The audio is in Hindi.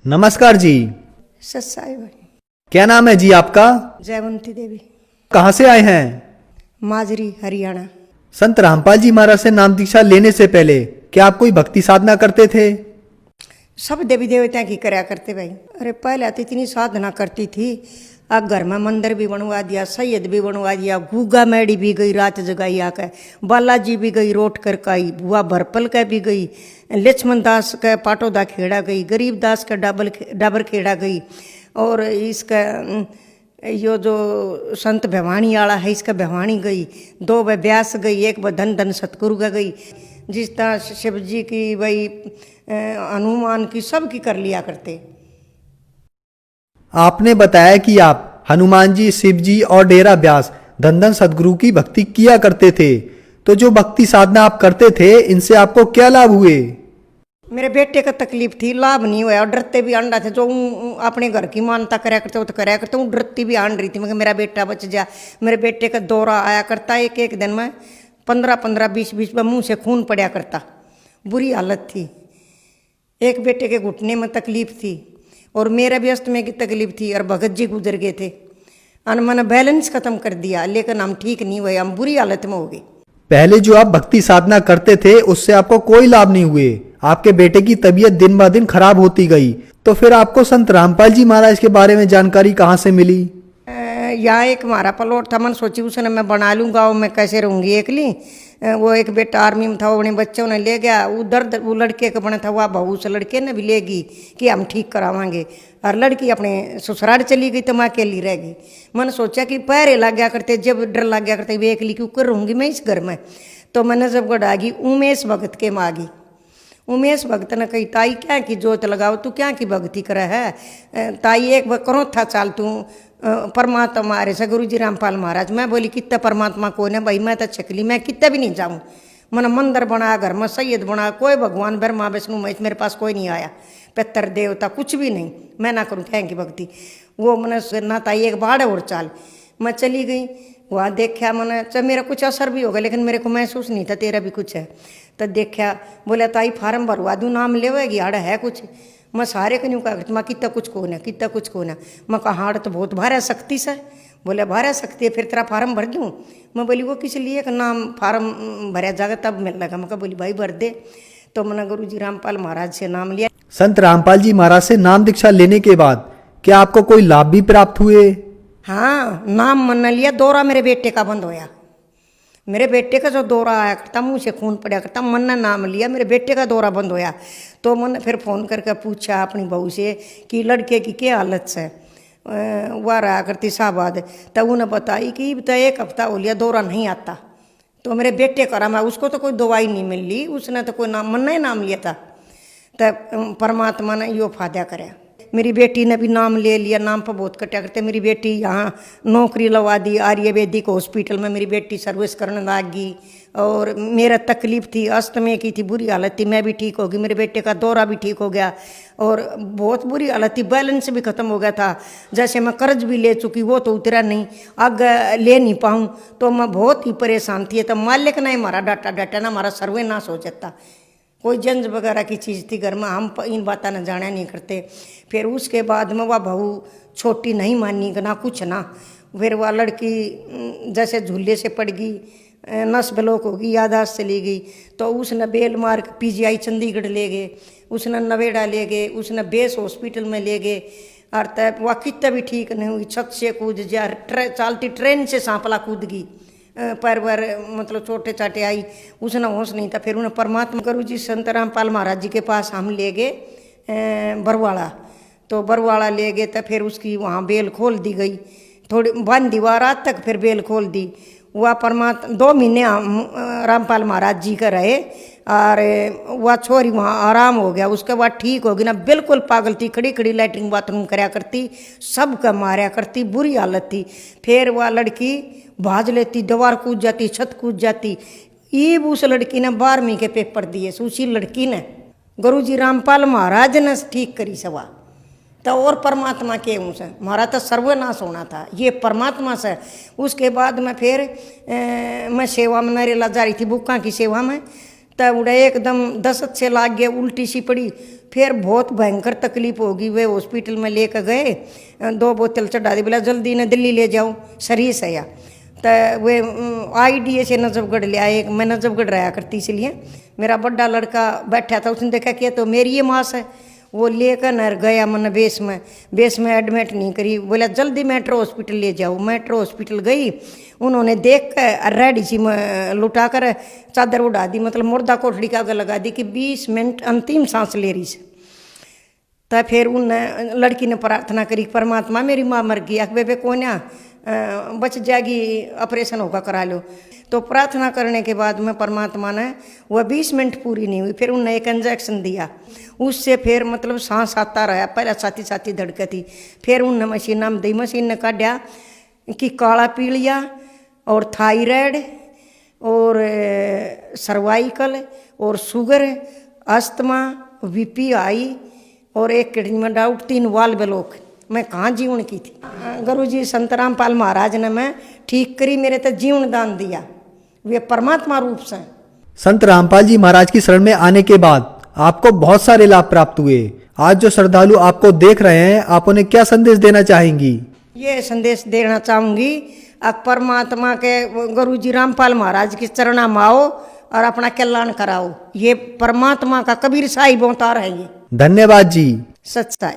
नमस्कार जी। सत्साई भाई। क्या नाम है जी आपका? जयवंती देवी। कहाँ से आए हैं? माजरी हरियाणा। संत रामपाल जी महाराज से नाम दीक्षा लेने से पहले क्या आप कोई भक्ति साधना करते थे? सब देवी देवता की करया करते भाई। अरे पहले तो इतनी साधना करती थी। अब घर में मंदिर भी बनवा दिया, सैयद भी बनवा दिया, गुगा मैडी भी गई रात जगाई आकर, बालाजी भी गई रोट कर काई, बुआ भरपल का भी गई, लक्ष्मण दास का पाटोदा खेड़ा गई, गरीब दास का डाबर खेड़ा गई, और इसका यो जो संत भिवानी वाला है इसका भिवानी गई, 2 बार ब्यास गई, 1 बार धन धन सतगुरु का गई। जिस तरह शिव जी की भाई हनुमान की सब की कर लिया करते। आपने बताया कि आप हनुमान जी, शिव जी और डेरा ब्यास धन धन सदगुरु की भक्ति किया करते थे, तो जो भक्ति साधना आप करते थे इनसे आपको क्या लाभ हुए? मेरे बेटे का तकलीफ थी, लाभ नहीं हुआ, और डरते भी आंडा थे। जो अपने घर की मानता करया करते वो तो करया करते हूँ, डरती भी आंड रही थी मगर मेरा बेटा बच जा। मेरे बेटे का दौरा आया करता, एक एक दिन में 15-15, 20-20 में मुँह से खून पड़ा करता, बुरी हालत थी। एक बेटे के घुटने में तकलीफ थी और मेरा भी अस्थमे की तकलीफ थी, और भगत जी गुजर गए थे। मैंने बैलेंस खत्म कर दिया, लेकिन हम ठीक नहीं हुए, हम बुरी हालत में हो गए। पहले जो आप भक्ति साधना करते थे उससे आपको कोई लाभ नहीं हुए, आपके बेटे की तबीयत दिन ब दिन खराब होती गई, तो फिर आपको संत रामपाल जी महाराज के बारे में जानकारी कहाँ से मिली? यहाँ एक हमारा प्लॉट था, मैंने सोची उसने मैं बना लूँगा और मैं कैसे रहूँगी अकेली। वो एक बेटा आर्मी में था, वो अपने बच्चों ने ले गया उधर, वो लड़के का बना था, वह बहू से लड़के ने भी लेगी कि हम ठीक करावांगे, और लड़की अपने ससुराल चली गई तो मैं अकेली रह गई। मैंने सोचा कि पैरे लग गया करते, जब डर लग गया करते वे अकेली क्यों कर रहूँगी मैं इस घर में। तो मैंने जब गढ़ा गई उमेश भगत के मागी, उमेश भगत ने कही ताई क्या की जोत लगाओ, तू क्या की भक्ति करे है ताई, एक बार करो था चाल तू परमात्मा मारे से गुरु जी रामपाल महाराज। मैं बोली कितना परमात्मा कौन है भाई, मैं तो छकली, मैं कितना भी नहीं जाऊँ। मैंने मंदिर बनाया, घर में सैयद बनाया, कोई भगवान ब्रह्मा विष्णु महेश मेरे पास कोई नहीं आया, पितर देवता कुछ भी नहीं, मैं ना करूँ क्या की भक्ति। वो मैंने ना ताई एक बाढ़ और चाल, मैं चली गई वहाँ देखा, मैंने चल मेरा कुछ असर भी होगा लेकिन मेरे को महसूस नहीं था तेरा भी कुछ है। तो देखा, बोला ताई फार्म भरवा दूँ, नाम लेवेगी आड़ है कुछ। मैं सारे को नहीं कहा मैं कितना कुछ कौन है, कितना कुछ कौन है। मैं कहा हाड़ तो बहुत भारा शक्ति से। बोले भारा शक्ति है, फिर तेरा फार्म भर दूँ। मैं बोली वो किस लिए का नाम फार्म भरा जाएगा तब मिल लगा। मैं कहा बोली भाई भर दे। तो मैंने गुरु जी रामपाल महाराज से नाम लिया। संत रामपाल जी महाराज से नाम दीक्षा लेने के बाद क्या आपको कोई लाभ भी प्राप्त हुए? हाँ, नाम मन लिया, दौरा मेरे बेटे का बंद होया। मेरे बेटे का जो दौरा आया करता, मुँह से खून पड़ा करता, मन ने नाम लिया, मेरे बेटे का दौरा बंद होया। तो मैंने फिर फ़ोन करके पूछा अपनी बहू से कि लड़के की क्या हालत से, वह रहा करती शाहबाद। तब उन्हें बताई कि तो 1 हफ्ता हो लिया दौरा नहीं आता। तो मेरे बेटे करा, मैं उसको तो कोई दवाई नहीं मिल ली, उसने तो कोई नाम मन ने नाम लिया था। तब परमात्मा ने यो फायदा कराया। मेरी बेटी ने भी नाम ले लिया, नाम पर बहुत कटा करते। मेरी बेटी यहाँ नौकरी लगा दी, आयुर्वेदिक हॉस्पिटल में मेरी बेटी सर्विस करने लगी। और मेरा तकलीफ़ थी, अस्थमे की थी, बुरी हालत थी, मैं भी ठीक हो गई, मेरे बेटे का दौरा भी ठीक हो गया, और बहुत बुरी हालत थी, बैलेंस भी ख़त्म हो गया था। जैसे मैं कर्ज भी ले चुकी, वो तो उतरा नहीं, आगे ले नहीं पाऊँ, तो मैं बहुत ही परेशान थी। तो मालिक ने हमारा डाटा ना हमारा सर्वनाश हो जाता। कोई जंज वगैरह की चीज़ थी घर में, हम इन बातों न जाना नहीं करते। फिर उसके बाद में वह बहू छोटी नहीं मानी ना कुछ ना, फिर वह लड़की जैसे झूले से पड़ गई, नस ब्लॉक हो गई, याददाश्त चली गई। तो उसने बेल मार के PGI चंडीगढ़ ले गए, उसने नवेड़ा ले गए, उसने बेस हॉस्पिटल में ले गए, और तब वह कितना भी ठीक नहीं हुई, छत से कूद जा, चलती ट्रेन से सांपला कूद गई, पैर वर मतलब छोटे चाटे आई, उसने होश नहीं था। फिर उन्हें परमात्मा गुरु जी संत रामपाल महाराज जी के पास हम ले गए बरवाड़ा। तो बरवाड़ा ले गए तो फिर उसकी वहाँ बेल खोल दी गई, थोड़ी बंद दीवार रात तक, फिर बेल खोल दी। वह परमात्मा 2 महीने हम रामपाल महाराज जी का रहे, और वह छोरी वहाँ आराम हो गया। उसके बाद ठीक हो गई ना, बिल्कुल पागल थी, खड़ी खड़ी लैट्रिन बाथरूम कराया करती, सबका मारा करती, बुरी हालत थी। फिर वह लड़की भाज लेती, दीवार कूद जाती, छत कूद जाती। ये उस लड़की ने 12वीं के पेपर दिए, उसी लड़की ने गुरु जी रामपाल महाराज ने ठीक करी सवा। तो और परमात्मा के उनसे हमारा तो सर्वनाश होना था, ये परमात्मा से। उसके बाद में फिर मैं सेवा में नरेला जा रही थी, बुक्का की सेवा में। तब उड़ा एकदम 10 अच्छे लाग गया, उल्टी सी पड़ी। फिर बहुत भयंकर तकलीफ होगी। वे हॉस्पिटल में लेकर गए, 2 बोतल चढ़ा दी, बोला जल्दी ना दिल्ली ले जाओ, शरीर से या। तो वे IDA से नजफगढ़ ले आए। मैं नजफगढ़ रहा करती, इसलिए मेरा बड़ा लड़का बैठा था, उसने देखा कि तो मेरी ये मास है। वो लेकर नर गया मन बेस में एडमिट नहीं करी, बोला जल्दी मेट्रो हॉस्पिटल ले जाओ। मेट्रो हॉस्पिटल गई, उन्होंने देख कर रेडी सी लुटा कर चादर उड़ा दी, मतलब मुर्दा कोठड़ी का आग लगा दी कि 20 मिनट अंतिम सांस ले रही से। तो फिर उन लड़की ने प्रार्थना करी, परमात्मा मेरी माँ मर गई, बेबे कोन्या बच जाएगी, ऑपरेशन होगा करा लो। तो प्रार्थना करने के बाद में परमात्मा ने वह 20 मिनट पूरी नहीं हुई, फिर उन्होंने एक इंजेक्शन दिया, उससे फिर मतलब सांस आता रहा। पहले साथी साथी धड़कती, फिर उन मशीन में दी, मशीन ने काढ़ा कि काला पीलिया और थायराइड और सर्वाइकल और शुगर, अस्थमा, BP हाई और एक किडनी में डाउट, 3 वाल ब्लॉक। मैं कहाँ जीवन की थी। गुरु जी संत रामपाल महाराज ने मैं ठीक करी, मेरे तो जीवन दान दिया, वे परमात्मा रूप से। संत रामपाल जी महाराज की शरण में आने के बाद आपको बहुत सारे लाभ प्राप्त हुए। आज जो श्रद्धालु आपको देख रहे हैं, आप उन्हें क्या संदेश देना चाहेंगी? ये संदेश देना चाहूंगी, अब परमात्मा के गुरु जी रामपाल महाराज की चरणा में आओ और अपना कल्याण कराओ। ये परमात्मा का कबीर साहिब अवतार है। ये धन्यवाद जी। सच्चाई।